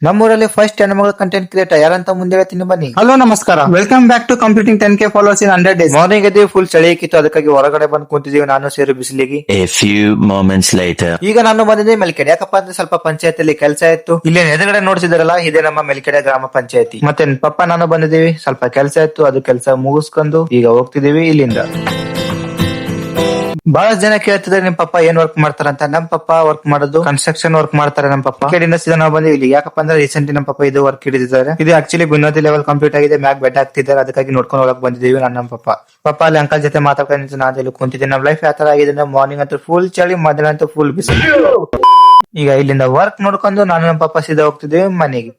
ನಮ್ಮೂರಲ್ಲಿ first ಹೆಣ್ಮಗಳ content creator ಯಾರಂತ ಮುಂದೆ ಹೇಳ್ತೀನಿ ಬನ್ನಿ. ಹಲೋ ನಮಸ್ಕಾರ, welcome back to completing 10K followers in 100 days. Morning ಎದ್ದು ಫುಲ್ ಚಳಿ ಇಕ್ಕಿತ್ತು, ಅದಕ್ಕಾಗಿ ಹೊರಗಡೆ ಬಂದು ಕುಂತಿದೀವಿ ನಾನು ಸೇರು ಬಿಸಿಲಿಗೆ. A few moments later. ಈಗ ನಾನು ಬಂದಿದ್ದೆ ಮೆಲ್ಕೆಡೆ, ಯಾಕಪ್ಪ ಅಂದ್ರೆ ಸ್ವಲ್ಪ ಪಂಚಾಯತಿಯಲ್ಲಿ ಕೆಲಸ ಇತ್ತು. ಇಲ್ಲಿ ಎದುರುಗಡೆ ನೋಡ್ತಿದಾರಲ್ಲ, ಇದೇ ನಮ್ಮ ಮೆಲ್ಕೆಡೆ ಗ್ರಾಮ ಪಂಚಾಯತಿ. ಮತ್ತೆ ಪಪ್ಪ ನಾನು ಬಂದಿದ್ದೀವಿ, ಸ್ವಲ್ಪ ಕೆಲಸ ಇತ್ತು, ಅದು ಕೆಲಸ ಮುಗಿಸ್ಕೊಂಡು ಈಗ ಹೋಗ್ತಿದೀವಿ ಇಲ್ಲಿಂದ. ಬಹಳಷ್ಟು ಜನ ಕೇಳ್ತಿದ್ರೆ ನಿಮ್ ಪಪ್ಪ ಏನ್ ವರ್ಕ್ ಮಾಡ್ತಾರಂತ. ನಮ್ ಪಪ್ಪ ವರ್ಕ್ ಮಾಡೋದು ಕನ್ಸ್ಟ್ರಕ್ಷನ್ ವರ್ಕ್ ಮಾಡ್ತಾರೆ. ನಮ್ ಪಪ್ಪ ಕಡೆಯಿಂದ ಸೀದಾ ನಾವು ಬಂದಿವಿ ಇಲ್ಲಿ, ಯಾಕಪ್ಪ ಅಂದ್ರೆ ರೀಸೆಂಟ್ಲಿ ನಮ್ಮ ಪಪ್ಪ ಇದು ವರ್ಕ್ ಹಿಡಿದಿದ್ದಾರೆ. ಇದು ಆಕ್ಚುಲಿ ಗುನ್ನತಿ ಲೆವೆಲ್ ಕಂಪ್ಲೀಟ್ ಆಗಿದೆ, ಮ್ಯಾಗ್ ಬೆಡ್ ಹಾಕ್ತಿದ್ದಾರೆ, ಅದಕ್ಕಾಗಿ ನೋಡ್ಕೊಂಡು ಹೋಗಕ್ ಬಂದಿದ್ದೀವಿ. ನಮ್ಮ ಪಪ್ಪ ಅಲ್ಲಿ ಅಂಕಲ್ ಜೊತೆ ಮಾತಾಡ್ಕೊಂಡು ನಾನು ಇಲ್ಲಿ ಕುಂತಿದ್ದೀನಿ. ನಮ್ ಲೈಫ್ ಯಾವ ತರ ಆಗಿದೆ, ಮಾರ್ನಿಂಗ್ ಅಂತೂ ಫುಲ್ ಚಳಿ, ಮಧ್ಯಾಹ್ನ ಅಂತೂ ಫುಲ್ ಬಿಸಿಲು. ಈಗ ಇಲ್ಲಿಂದ ವರ್ಕ್ ನೋಡ್ಕೊಂಡು ನಾನು ನಮ್ಮ ಪಪ್ಪ ಸೀದಾ ಹೋಗ್ತಿದ್ದೀವಿ ಮನೆಗೆ.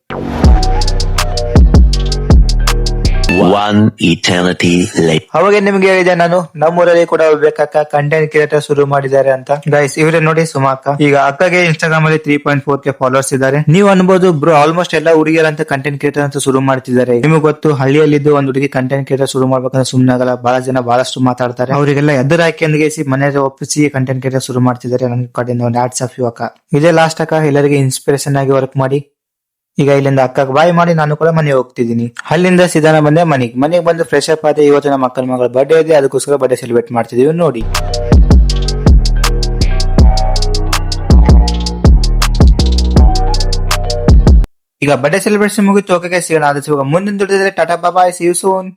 One eternity later. ಅವಾಗ ನಿಮ್ಗೆ ಹೇಳಿದೆ ನಾನು, ನಮ್ಮೂರಲ್ಲಿ ಕೂಡ ಒಬ್ಬಕ್ಕ ಕಂಟೆಂಟ್ ಕ್ರಿಯೇಟರ್ ಶುರು ಮಾಡಿದ್ದಾರೆ ಅಂತ. ಗೈಸ್ ಇವ್ರೆ ನೋಡಿ ಸುಮಾಕ. ಈಗ ಅಕ್ಕಗೆ ಇನ್ಸ್ಟಾಗ್ರಾಮ್ ಅಲ್ಲಿ 3.4K ಫಾಲೋವರ್ಸ್ ಇದ್ದಾರೆ. ನೀವು ಅನ್ಬೋದು ಬ್ರೋ, ಆಲ್ಮೋಸ್ಟ್ ಎಲ್ಲ ಹುಡುಗಿಯರಂತ ಕಂಟೆಂಟ್ ಕ್ರಿಯೇಟರ್ ಅಂತ ಶುರು ಮಾಡ್ತಿದ್ದಾರೆ. ನಿಮಗೆ ಗೊತ್ತು, ಹಳ್ಳಿಯಲ್ಲಿದ್ದು ಒಂದು ಹುಡುಗಿ ಕಂಟೆಂಟ್ ಕ್ರಿಯೇಟರ್ ಶುರು ಮಾಡ್ಬೇಕಂದ್ರೆ ಸುಮ್ಮನೆ ಆಗಲ್ಲ. ಬಹಳ ಜನ ಬಹಳಷ್ಟು ಮಾತಾಡ್ತಾರೆ. ಅವರಿಗೆಲ್ಲ ಎದುರು ಹಾಕಿ ಮನೆಯ ಒಪ್ಪಿಸಿ ಕಂಟೆಂಟ್ ಕ್ರಿಯೇಟರ್ ಶುರು ಮಾಡ್ತಿದ್ದಾರೆ. ನನ್ನ ಕಡೆಯಿಂದ ಒಂದು ಹ್ಯಾಟ್ಸ್ ಆಫ್ ಯು ಅಕ್ಕ. ಇದೇ ಲಾಸ್ಟ್ ಅಕ್ಕ, ಎಲ್ಲರಿಗೆ ಇನ್ಸ್ಪಿರೇಷನ್ ಆಗಿ ವರ್ಕ್ ಮಾಡಿ. ಈಗ ಇಲ್ಲಿಂದ ಅಕ್ಕಗೆ ಬಾಯ್ ಮಾಡಿ ನಾನು ಕೂಡ ಮನೆಗೆ ಹೋಗ್ತಿದ್ದೀನಿ. ಅಲ್ಲಿಂದ ಸೀದಾ ಬಂದೆ ಮನೆಗೆ ಬಂದು ಫ್ರೆಶ್ ಅಪ್ ಆದ. ಇವತ್ತು ನಮ್ಮ ಅಕ್ಕನ ಮಗಳ ಬರ್ಡೇ ಇದೆ, ಅದಕ್ಕೋಸ್ಕರ ಬರ್ಡೇ ಸೆಲೆಬ್ರೇಟ್ ಮಾಡ್ತಿದೀವಿ ನೋಡಿ. ಈಗ ಬರ್ಡೇ ಸೆಲೆಬ್ರೇಷನ್ ಮುಗಿತು, ಓಕೆ ಸಿಗೋಣ. ಮುಂದಿನ ದುಡಿದ್ರೆ ಟಾಟಾ ಬಾಯ್, ಸಿ ಯು ಸೂನ್.